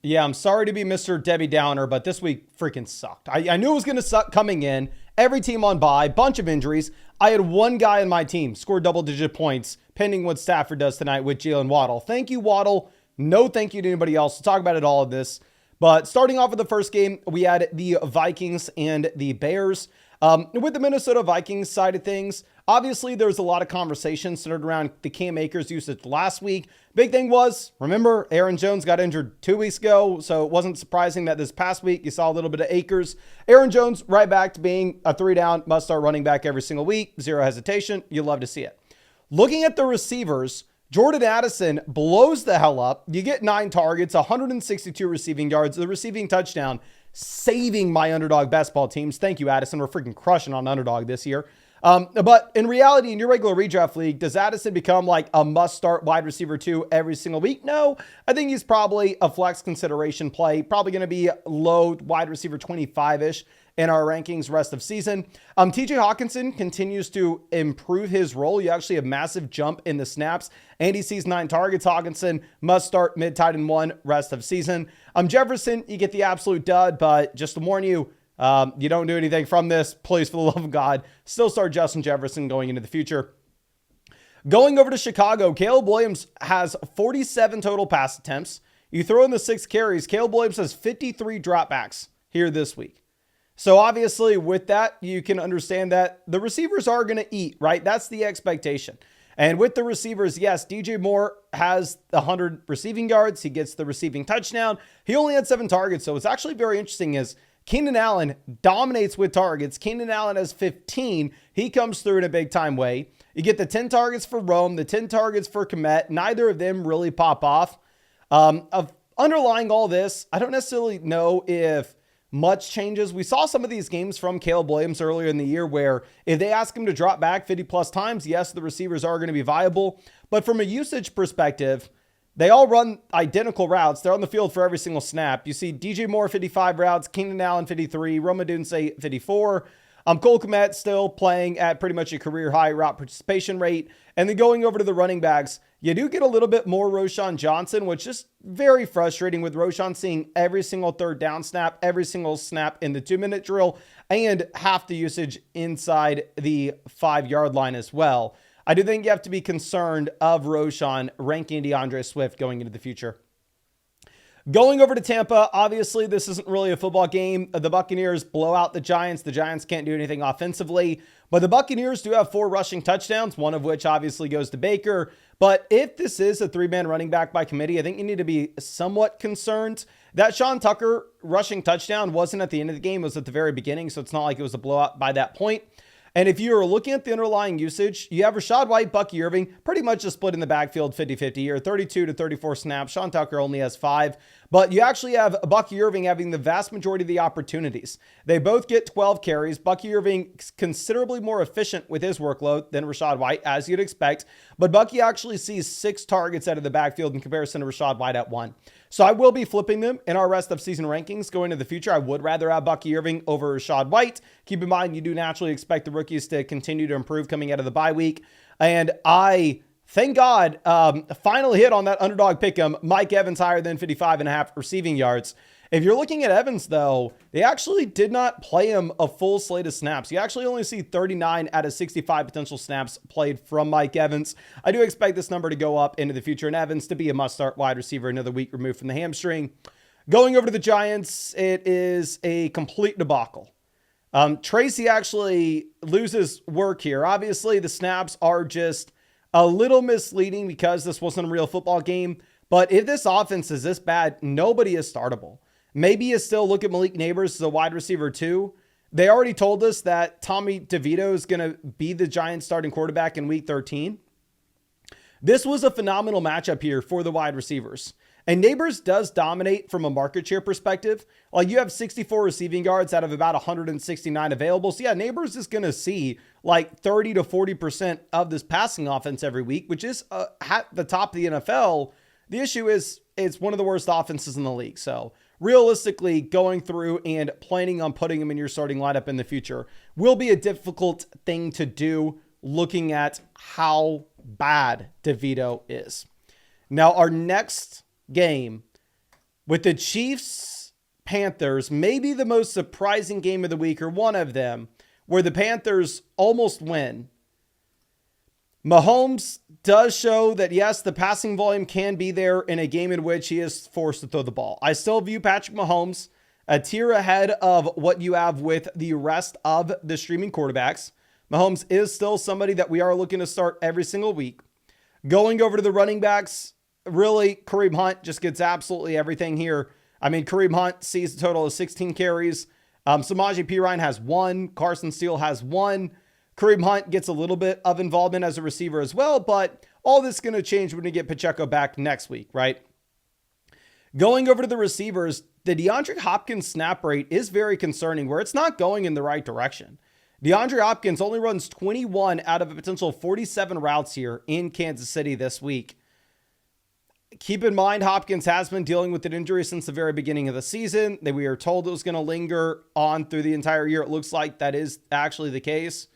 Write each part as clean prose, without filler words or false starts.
Yeah, I'm sorry to be Mr. Debbie Downer, but this week freaking sucked. I knew it was going to suck coming in. Every team on bye, bunch of injuries. I had one guy in my team score double-digit points, pending what Stafford does tonight with Jalen Waddle. Thank you, Waddle. No thank you to anybody else. We'll talk about it all of this. But starting off with the first game, we had the Vikings and the Bears. With the Minnesota Vikings side of things, obviously there's a lot of conversation centered around the Cam Akers usage last week. Big thing was, remember, Aaron Jones got injured 2 weeks ago, so it wasn't surprising that this past week you saw a little bit of Akers. Aaron Jones right back to being a 3-down, must-start running back every single week. Zero hesitation. You love to see it. Looking at the receivers, Jordan Addison blows the hell up. You get 9 targets, 162 receiving yards, the receiving touchdown, saving my Underdog best ball teams. Thank you, Addison. We're freaking crushing on Underdog this year. But in reality, in your regular redraft league, does Addison become like a must-start wide receiver 2 every single week? No, I think he's probably a flex consideration play. Probably going to be low wide receiver 25-ish in our rankings rest of season. TJ Hawkinson continues to improve his role. You actually have massive jump in the snaps, and he sees 9 targets. Hawkinson must start mid tight end 1 rest of season. Jefferson, you get the absolute dud, but just to warn you, you don't do anything from this. Please, for the love of God, still start Justin Jefferson going into the future. Going over to Chicago, Caleb Williams has 47 total pass attempts. You throw in the 6 carries, Caleb Williams has 53 dropbacks here this week. So obviously with that, you can understand that the receivers are going to eat, right? That's the expectation. And with the receivers, yes, DJ Moore has 100 receiving yards. He gets the receiving touchdown. He only had 7 targets. So it's actually very interesting is Keenan Allen dominates with targets. Keenan Allen has 15. He comes through in a big time way. You get the 10 targets for Rome, the 10 targets for Komet. Neither of them really pop off. Of underlying all this, I don't necessarily know if much changes. We saw some of these games from Caleb Williams earlier in the year where if they ask him to drop back 50 plus times, yes, the receivers are going to be viable. But from a usage perspective, they all run identical routes. They're on the field for every single snap. You see DJ Moore 55 routes, Keenan Allen 53, Rome Odunze 54. Cole Kmet still playing at pretty much a career high route participation rate. And then going over to the running backs, you do get a little bit more Roschon Johnson, which is very frustrating with Roschon seeing every single 3rd down snap, every single snap in the 2-minute drill, and half the usage inside the 5-yard line as well. I do think you have to be concerned of Roschon ranking DeAndre Swift going into the future. Going over to Tampa, obviously this isn't really a football game. The Buccaneers blow out the Giants. The Giants can't do anything offensively, but the Buccaneers do have 4 rushing touchdowns, one of which obviously goes to Baker. But if this is a 3-man running back by committee, I think you need to be somewhat concerned. That Sean Tucker rushing touchdown wasn't at the end of the game, it was at the very beginning, so it's not like it was a blowout by that point. And if you're looking at the underlying usage, you have Rachaad White, Bucky Irving, pretty much a split in the backfield 50-50 here, 32 to 34 snaps. Sean Tucker only has 5. But you actually have Bucky Irving having the vast majority of the opportunities. They both get 12 carries. Bucky Irving considerably more efficient with his workload than Rachaad White, as you'd expect. But Bucky actually sees 6 targets out of the backfield in comparison to Rachaad White at 1. So I will be flipping them in our rest of season rankings going into the future. I would rather have Bucky Irving over Rachaad White. Keep in mind, you do naturally expect the rookies to continue to improve coming out of the bye week. And I, thank God, finally hit on that underdog pick'em. Mike Evans higher than 55.5 receiving yards. If you're looking at Evans, though, they actually did not play him a full slate of snaps. You actually only see 39 out of 65 potential snaps played from Mike Evans. I do expect this number to go up into the future, and Evans to be a must-start wide receiver another week removed from the hamstring. Going over to the Giants, it is a complete debacle. Tracy actually loses work here. Obviously, the snaps are just a little misleading because this wasn't a real football game. But if this offense is this bad, nobody is startable. Maybe you still look at Malik Neighbors as a wide receiver too. They already told us that Tommy DeVito is going to be the Giants starting quarterback in week 13. This was a phenomenal matchup here for the wide receivers. And Neighbors does dominate from a market share perspective. Like you have 64 receiving yards out of about 169 available. So yeah, Neighbors is going to see like 30 to 40% of this passing offense every week, which is at the top of the NFL. The issue is it's one of the worst offenses in the league. So realistically, going through and planning on putting him in your starting lineup in the future will be a difficult thing to do looking at how bad DeVito is. Now, our next game With the Chiefs Panthers, maybe the most surprising game of the week, or one of them, where the Panthers almost win. Mahomes does show that, yes, the passing volume can be there in a game in which he is forced to throw the ball. I still view Patrick Mahomes a tier ahead of what you have with the rest of the streaming quarterbacks. Mahomes is still somebody that we are looking to start every single week. Going over to the running backs, really, Kareem Hunt just gets absolutely everything here. I mean, Kareem Hunt sees a total of 16 carries. Samaje Perine has 1. Carson Steele has 1. Kareem Hunt gets a little bit of involvement as a receiver as well, but all this is going to change when we get Pacheco back next week, right? Going over to the receivers, the DeAndre Hopkins snap rate is very concerning, where it's not going in the right direction. DeAndre Hopkins only runs 21 out of a potential 47 routes here in Kansas City this week. Keep in mind, Hopkins has been dealing with an injury since the very beginning of the season. That we are told it was going to linger on through the entire year. It looks like that is actually the case.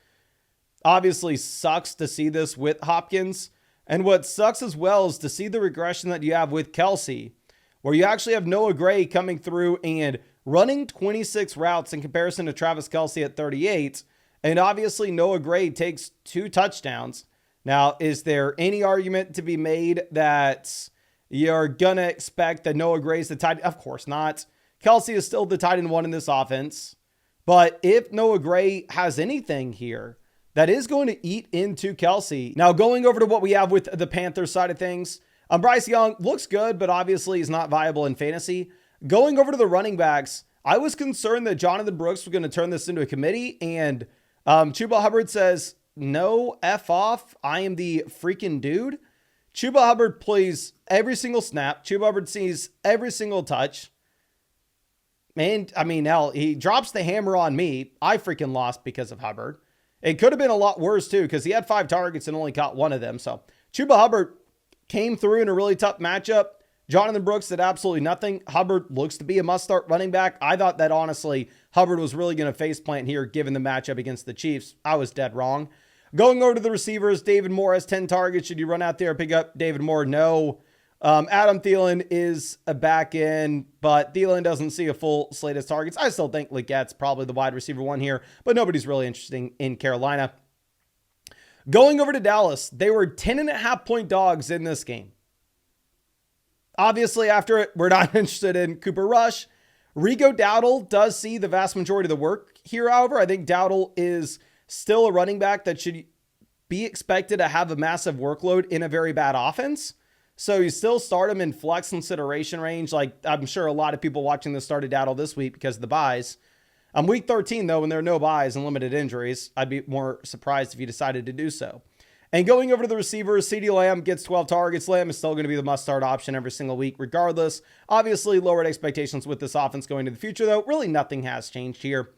Obviously sucks to see this with Hopkins. And what sucks as well is to see the regression that you have with Kelsey, where you actually have Noah Gray coming through and running 26 routes in comparison to Travis Kelsey at 38. And obviously Noah Gray takes 2 touchdowns. Now, is there any argument to be made that you're going to expect that Noah Gray's the tight end? Of course not. Kelsey is still the tight end 1 in this offense. But if Noah Gray has anything here, that is going to eat into Kelsey. Now, going over to what we have with the Panthers side of things, Bryce Young looks good, but obviously he's not viable in fantasy. Going over to the running backs, I was concerned that Jonathan Brooks was going to turn this into a committee, and Chuba Hubbard says, no, F off, I am the freaking dude. Chuba Hubbard plays every single snap. Chuba Hubbard sees every single touch. And, I mean, hell, he drops the hammer on me. I freaking lost because of Hubbard. It could have been a lot worse, too, because he had 5 targets and only caught 1 of them. So Chuba Hubbard came through in a really tough matchup. Jonathan Brooks did absolutely nothing. Hubbard looks to be a must-start running back. I thought that, honestly, Hubbard was really going to faceplant here given the matchup against the Chiefs. I was dead wrong. Going over to the receivers, David Moore has 10 targets. Should you run out there and pick up David Moore? No. Adam Thielen is back in, but Thielen doesn't see a full slate of targets. I still think Legette's probably the wide receiver 1 here, but nobody's really interesting in Carolina. Going over to Dallas, they were 10.5-point dogs in this game. Obviously, after it, we're not interested in Cooper Rush. Rico Dowdle does see the vast majority of the work here, however. I think Dowdle is still a running back that should be expected to have a massive workload in a very bad offense. So you still start him in flex consideration range. Like, I'm sure a lot of people watching this started Dowdle this week because of the buys. Week 13, though, when there are no buys and limited injuries, I'd be more surprised if you decided to do so. And going over to the receivers, CeeDee Lamb gets 12 targets. Lamb is still going to be the must-start option every single week regardless. Obviously, lowered expectations with this offense going into the future, though. Really nothing has changed here.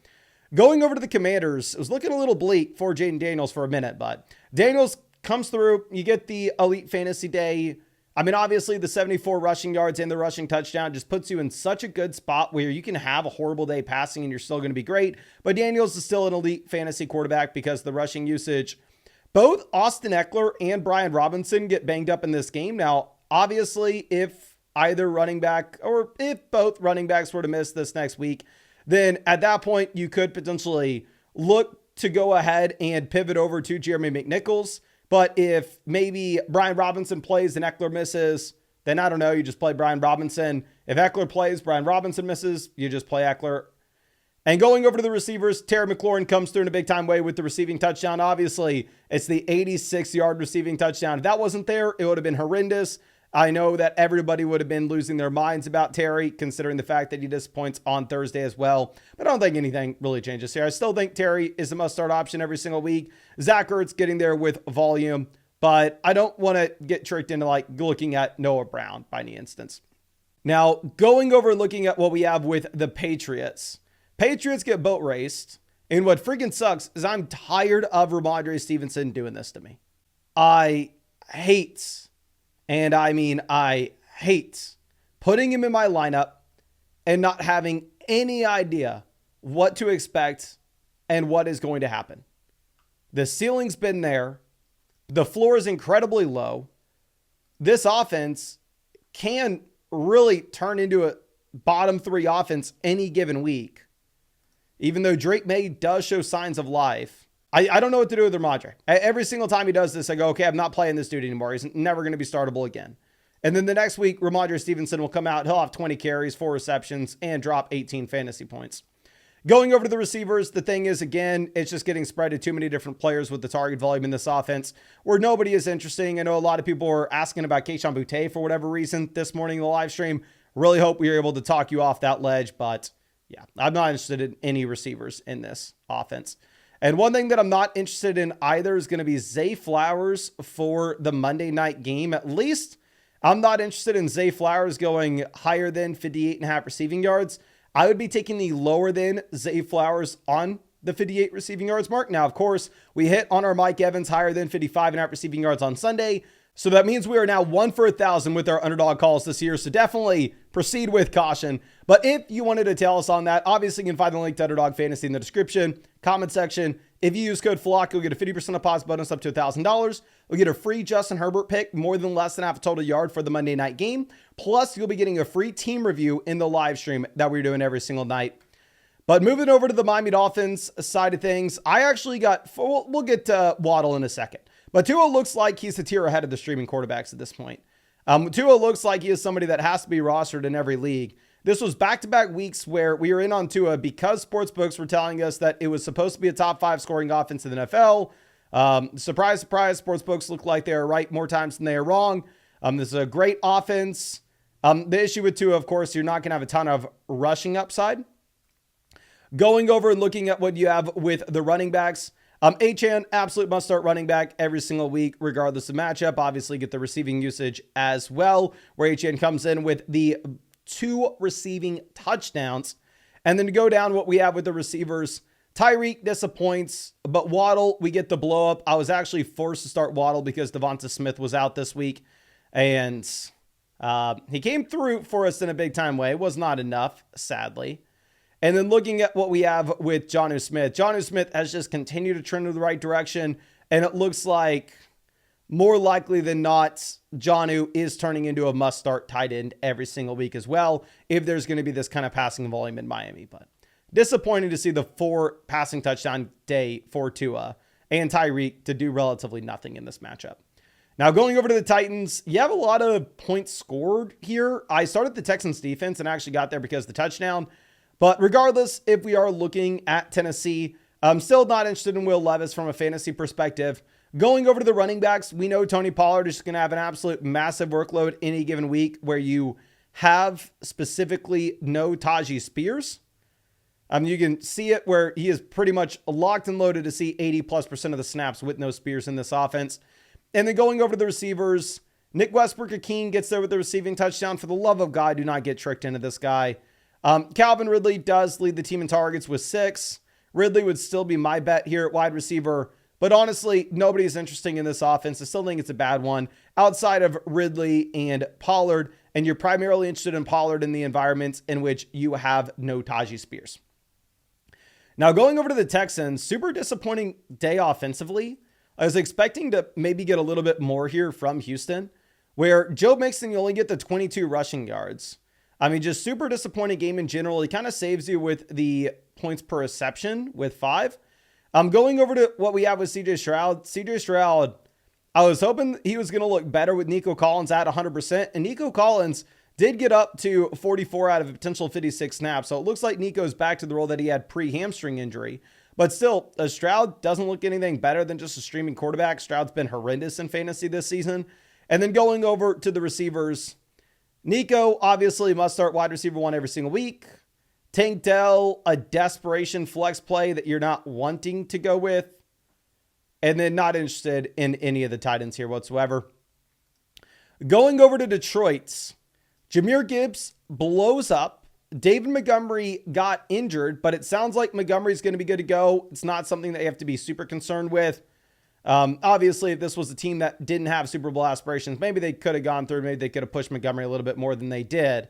Going over to the Commanders, it was looking a little bleak for Jaden Daniels for a minute, but Daniels comes through. You get the Elite Fantasy Day. I mean, obviously, the 74 rushing yards and the rushing touchdown just puts you in such a good spot where you can have a horrible day passing and you're still going to be great. But Daniels is still an elite fantasy quarterback because the rushing usage. Both Austin Eckler and Brian Robinson get banged up in this game. Now, obviously, if either running back or if both running backs were to miss this next week, then at that point, you could potentially look to go ahead and pivot over to Jeremy McNichols. But if maybe Brian Robinson plays and Eckler misses, then I don't know, you just play Brian Robinson. If Eckler plays, Brian Robinson misses, you just play Eckler. And going over to the receivers, Terry McLaurin comes through in a big-time way with the receiving touchdown. Obviously, it's the 86-yard receiving touchdown. If that wasn't there, it would have been horrendous. I know that everybody would have been losing their minds about Terry, considering the fact that he disappoints on Thursday as well. But I don't think anything really changes here. I still think Terry is a must-start option every single week. Zach Ertz getting there with volume, but I don't want to get tricked into like looking at Noah Brown by any instance. Now, going over and looking at what we have with the Patriots. Patriots get boat raced, and what freaking sucks is I'm tired of Ramondre Stevenson doing this to me. I hate putting him in my lineup and not having any idea what to expect and what is going to happen. The ceiling's been there. The floor is incredibly low. This offense can really turn into a bottom 3 offense any given week. Even though Drake May does show signs of life. I don't know what to do with Ramondre. Every single time he does this, I go, okay, I'm not playing this dude anymore. He's never going to be startable again. And then the next week, Ramondre Stevenson will come out. He'll have 20 carries, 4 receptions, and drop 18 fantasy points. Going over to the receivers, the thing is, again, it's just getting spread to too many different players with the target volume in this offense where nobody is interesting. I know a lot of people were asking about Kayshon Boutte for whatever reason this morning in the live stream. Really hope we were able to talk you off that ledge, but yeah, I'm not interested in any receivers in this offense. And one thing that I'm not interested in either is going to be Zay Flowers for the Monday night game. At least I'm not interested in Zay Flowers going higher than 58.5 receiving yards. I would be taking the lower than Zay Flowers on the 58 receiving yards mark. Now, of course, we hit on our Mike Evans higher than 55.5 receiving yards on Sunday. So that means we are now 1 for 1,000 with our underdog calls this year. So definitely proceed with caution. But if you wanted to tell us on that, obviously you can find the link to Underdog Fantasy in the description, comment section. If you use code FLOCK, you'll get a 50% deposit bonus up to $1,000. You'll get a free Justin Herbert pick, more than less than half a total yard for the Monday night game. Plus, you'll be getting a free team review in the live stream that we're doing every single night. But moving over to the Miami Dolphins side of things, I actually got, we'll get to Waddle in a second. But Tua looks like he's a tier ahead of the streaming quarterbacks at this point. Tua looks like he is somebody that has to be rostered in every league. This was back-to-back weeks where we were in on Tua because sportsbooks were telling us that it was supposed to be a top 5 scoring offense in the NFL. Surprise, surprise, sportsbooks look like they are right more times than they are wrong. This is a great offense. The issue with Tua, of course, you're not going to have a ton of rushing upside. Going over and looking at what you have with the running backs, Achane, absolute must-start running back every single week, regardless of matchup. Obviously, get the receiving usage as well, where Achane comes in with the 2 receiving touchdowns. And then to go down what we have with the receivers, Tyreek disappoints, but Waddle, we get the blow up. I was actually forced to start Waddle because Devonta Smith was out this week, and he came through for us in a big-time way. It was not enough, sadly. And then looking at what we have with Jonnu Smith. Jonnu Smith has just continued to trend in the right direction. And it looks like more likely than not, Jonnu is turning into a must-start tight end every single week as well, if there's going to be this kind of passing volume in Miami. But disappointing to see the 4 passing touchdown day for Tua and Tyreek to do relatively nothing in this matchup. Now going over to the Titans, you have a lot of points scored here. I started the Texans defense and actually got there because of the touchdown. But regardless, if we are looking at Tennessee, I'm still not interested in Will Levis from a fantasy perspective. Going over to the running backs, we know Tony Pollard is going to have an absolute massive workload any given week where you have specifically no Tajee Spears. You can see it where he is pretty much locked and loaded to see 80+% of the snaps with no Spears in this offense. And then going over to the receivers, Nick Westbrook-Ikhine gets there with the receiving touchdown. For the love of God, do not get tricked into this guy. Calvin Ridley does lead the team in targets with 6. Ridley would still be my bet here at wide receiver. But honestly, nobody's interesting in this offense. I still think it's a bad one outside of Ridley and Pollard. And you're primarily interested in Pollard in the environments in which you have no Tajee Spears. Now going over to the Texans, super disappointing day offensively. I was expecting to maybe get a little bit more here from Houston, where Joe Mixon, you only get the 22 rushing yards. I mean, just super disappointing game in general. He kind of saves you with the points per reception with 5. I'm going over to what we have with CJ Stroud. CJ Stroud, I was hoping he was going to look better with Nico Collins at 100%. And Nico Collins did get up to 44 out of a potential 56 snaps. So it looks like Nico's back to the role that he had pre-hamstring injury. But still, Stroud doesn't look anything better than just a streaming quarterback. Stroud's been horrendous in fantasy this season. And then going over to the receivers, Nico, obviously, must start wide receiver 1 every single week. Tank Dell, a desperation flex play that you're not wanting to go with. And then not interested in any of the tight ends here whatsoever. Going over to Detroit's, Jahmyr Gibbs blows up. David Montgomery got injured, but it sounds like Montgomery's going to be good to go. It's not something that you have to be super concerned with. Obviously, if this was a team that didn't have Super Bowl aspirations, maybe they could have gone through. Maybe they could have pushed Montgomery a little bit more than they did.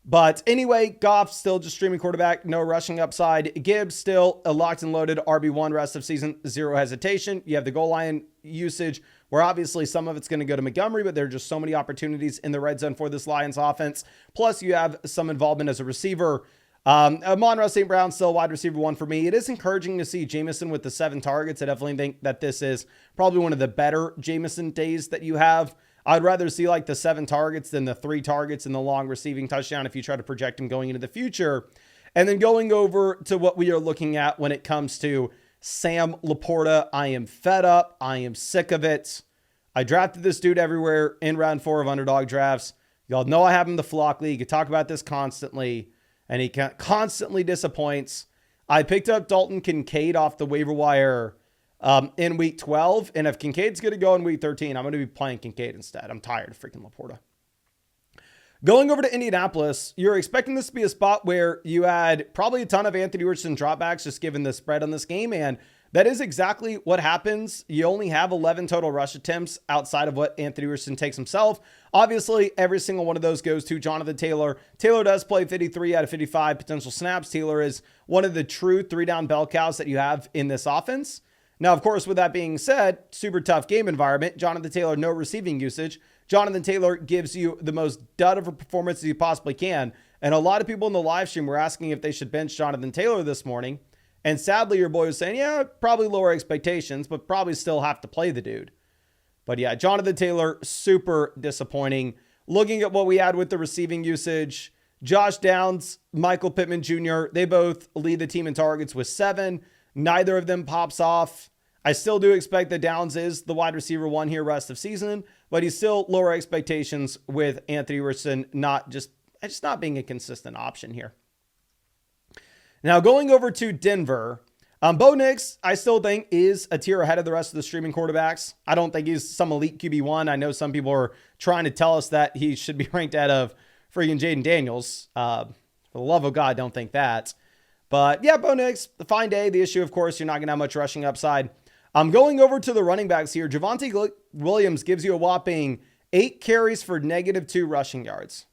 But anyway, Goff still just streaming quarterback, no rushing upside. Gibbs still a locked and loaded RB1 rest of season, zero hesitation. You have the goal line usage where obviously some of it's going to go to Montgomery, but there are just so many opportunities in the red zone for this Lions offense. Plus, you have some involvement as a receiver. Amon-Ra St. Brown, still wide receiver 1 for me. It is encouraging to see Jameson with the 7 targets. I definitely think that this is probably one of the better Jameson days that you have. I'd rather see like the 7 targets than the 3 targets and the long receiving touchdown if you try to project him going into the future. And then going over to what we are looking at when it comes to Sam Laporta, I am fed up. I am sick of it. I drafted this dude everywhere in round 4 of Underdog drafts. Y'all know I have him in the Flock League. I talk about this constantly, and he constantly disappoints. I picked up Dalton Kincaid off the waiver wire in week 12, and if Kincaid's going to go in week 13, I'm going to be playing Kincaid instead. I'm tired of freaking Laporta. Going over to Indianapolis, you're expecting this to be a spot where you had probably a ton of Anthony Richardson dropbacks just given the spread on this game, and that is exactly what happens. You only have 11 total rush attempts outside of what Anthony Richardson takes himself. Obviously, every single one of those goes to Jonathan Taylor. Taylor does play 53 out of 55 potential snaps. Taylor is one of the true 3-down bell cows that you have in this offense. Now, of course, with that being said, super tough game environment. Jonathan Taylor, no receiving usage. Jonathan Taylor gives you the most dud of a performance as you possibly can. And a lot of people in the live stream were asking if they should bench Jonathan Taylor this morning. And sadly, your boy was saying, yeah, probably lower expectations, but probably still have to play the dude. But yeah, Jonathan Taylor, super disappointing. Looking at what we had with the receiving usage, Josh Downs, Michael Pittman Jr., they both lead the team in targets with 7. Neither of them pops off. I still do expect that Downs is the wide receiver 1 here rest of season, but he's still lower expectations with Anthony Richardson just not being a consistent option here. Now going over to Denver, Bo Nix, I still think is a tier ahead of the rest of the streaming quarterbacks. I don't think he's some elite QB1. I know some people are trying to tell us that he should be ranked out of freaking Jaden Daniels. For the love of God, don't think that. But yeah, Bo Nix, the fine day. The issue, of course, you're not going to have much rushing upside. I'm going over to the running backs here. Javonte Williams gives you a whopping 8 carries for -2 rushing yards.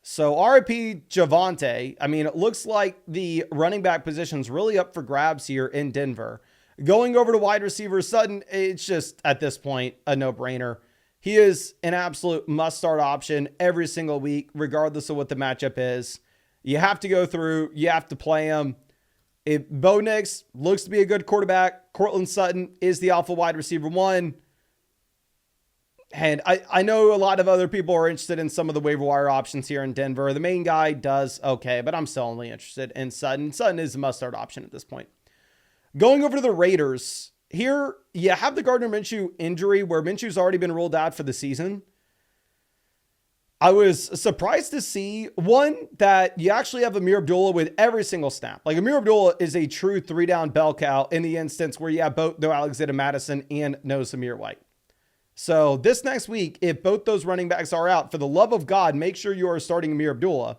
So RIP Javonte. I mean, it looks like the running back position's really up for grabs here in Denver. Going over to wide receiver Sutton, it's just at this point a no-brainer. He is an absolute must-start option every single week, regardless of what the matchup is. You have to go through. You have to play him. If Bo Nix looks to be a good quarterback, Courtland Sutton is the alpha wide receiver 1. And I know a lot of other people are interested in some of the waiver wire options here in Denver. The main guy does okay, but I'm still only interested in Sutton. Sutton is a must-start option at this point. Going over to the Raiders, here you have the Gardner Minshew injury where Minshew's already been ruled out for the season. I was surprised to see, one, that you actually have Amir Abdullah with every single snap. Like, Amir Abdullah is a true 3-down bell cow in the instance where you have both no Alexander Madison and no Samir White. So this next week, if both those running backs are out, for the love of God, make sure you are starting Amir Abdullah.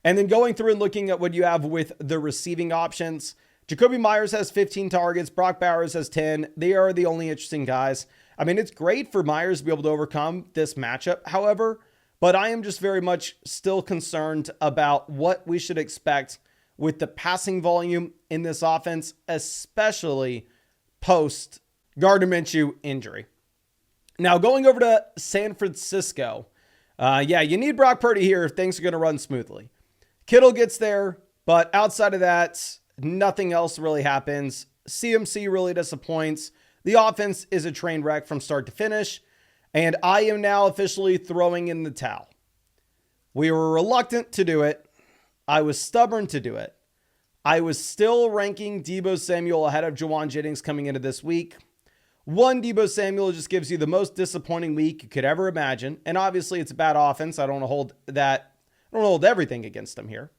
And then going through and looking at what you have with the receiving options, Jacoby Myers has 15 targets. Brock Bowers has 10. They are the only interesting guys. I mean, it's great for Myers to be able to overcome this matchup, however, but I am just very much still concerned about what we should expect with the passing volume in this offense, especially post Gardner Minshew injury. Now, going over to San Francisco, you need Brock Purdy here if things are going to run smoothly. Kittle gets there, but outside of that, nothing else really happens. CMC really disappoints. The offense is a train wreck from start to finish, and I am now officially throwing in the towel. We were reluctant to do it. I was stubborn to do it. I was still ranking Deebo Samuel ahead of Juwan Jennings coming into this week. One, Deebo Samuel just gives you the most disappointing week you could ever imagine, and obviously it's a bad offense. I don't want to hold everything against him here.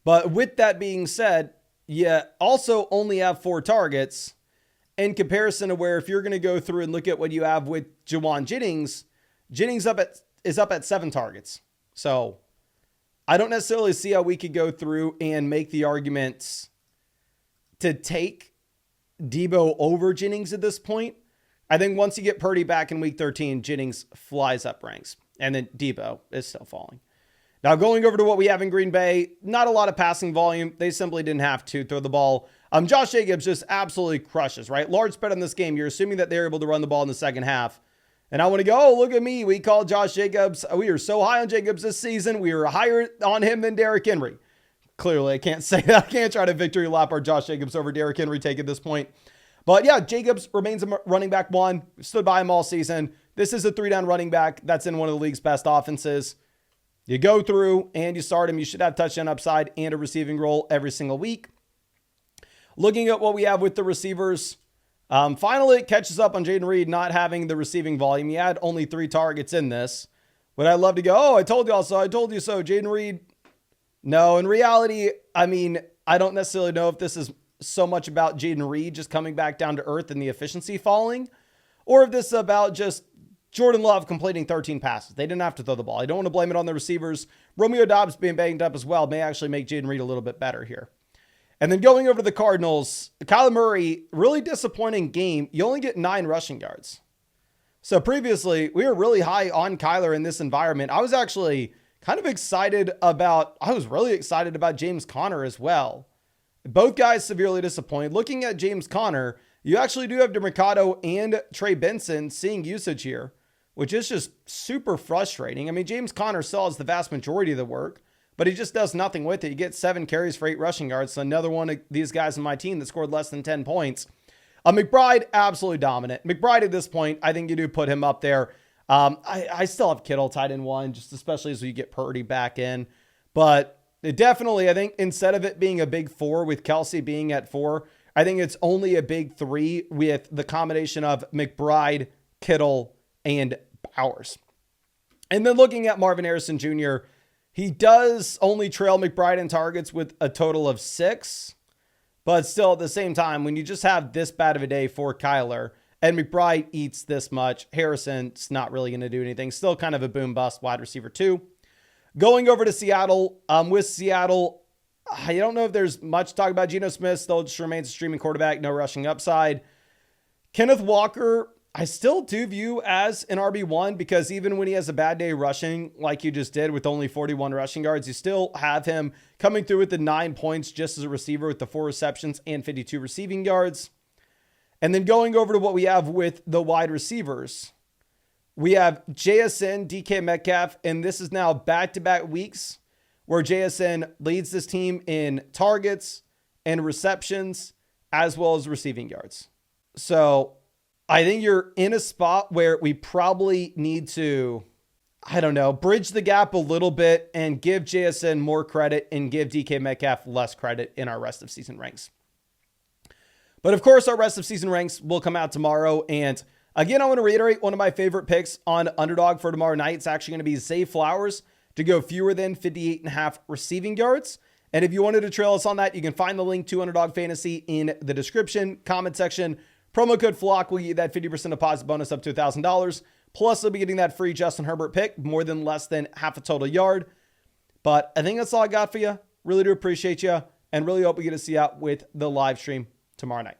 But with that being said, you also only have 4 targets. In comparison to where if you're going to go through and look at what you have with Juwan Jennings, Jennings is up at 7 targets. So I don't necessarily see how we could go through and make the arguments to take Deebo over Jennings at this point. I think once you get Purdy back in week 13, Jennings flies up ranks. And then Deebo is still falling. Now, going over to what we have in Green Bay, not a lot of passing volume. They simply didn't have to throw the ball. Josh Jacobs just absolutely crushes, right? Large spread on this game. You're assuming that they're able to run the ball in the second half. And I want to go, oh, look at me. We called Josh Jacobs. We are so high on Jacobs this season. We were higher on him than Derrick Henry. Clearly, I can't say that. I can't try to victory lap our Josh Jacobs over Derrick Henry take at this point. But yeah, Jacobs remains a running back one. Stood by him all season. This is a 3-down running back that's in one of the league's best offenses. You go through and you start him. You should have touchdown upside and a receiving role every single week. Looking at what we have with the receivers, finally it catches up on Jaden Reed not having the receiving volume. He had only 3 targets in this. Would I love to go, oh, I told you all so, I told you so, Jaden Reed? No, in reality, I mean, I don't necessarily know if this is so much about Jaden Reed just coming back down to earth and the efficiency falling, or if this is about just Jordan Love completing 13 passes. They didn't have to throw the ball. I don't want to blame it on the receivers. Romeo Doubs being banged up as well may actually make Jaden Reed a little bit better here. And then going over to the Cardinals, Kyler Murray, really disappointing game. You only get 9 rushing yards. So previously, we were really high on Kyler in this environment. I was actually kind of excited about, I was really excited about James Conner as well. Both guys severely disappointed. Looking at James Conner, you actually do have DeMercado and Trey Benson seeing usage here, which is just super frustrating. I mean, James Conner still has the vast majority of the work, but he just does nothing with it. He gets 7 carries for 8 rushing yards. So another one of these guys in my team that scored less than 10 points. McBride, absolutely dominant. McBride at this point, I think you do put him up there. I still have Kittle tight end 1, just especially as we get Purdy back in. But it definitely, I think instead of it being a big 4 with Kelsey being at 4, I think it's only a big 3 with the combination of McBride, Kittle, and Bowers. And then looking at Marvin Harrison Jr., he does only trail McBride in targets with a total of 6. But still, at the same time, when you just have this bad of a day for Kyler and McBride eats this much, Harrison's not really going to do anything. Still kind of a boom bust wide receiver 2. Going over to Seattle, with Seattle, I don't know if there's much to talk about. Geno Smith still just remains a streaming quarterback, no rushing upside. Kenneth Walker, I still do view as an RB1 because even when he has a bad day rushing, like you just did with only 41 rushing yards, you still have him coming through with the 9 points just as a receiver with the 4 receptions and 52 receiving yards. And then going over to what we have with the wide receivers, we have JSN, DK Metcalf, and this is now back-to-back weeks where JSN leads this team in targets and receptions as well as receiving yards. So I think you're in a spot where we probably need to, I don't know, bridge the gap a little bit and give JSN more credit and give DK Metcalf less credit in our rest of season ranks. But of course, our rest of season ranks will come out tomorrow. And again, I want to reiterate one of my favorite picks on Underdog for tomorrow night. It's actually going to be Zay Flowers to go fewer than 58.5 receiving yards. And if you wanted to trail us on that, you can find the link to Underdog Fantasy in the description, comment section. Promo code FLOCK will get you that 50% deposit bonus up to $1,000. Plus, you'll be getting that free Justin Herbert pick, more than less than half a total yard. But I think that's all I got for you. Really do appreciate you and really hope we get to see you out with the live stream tomorrow night.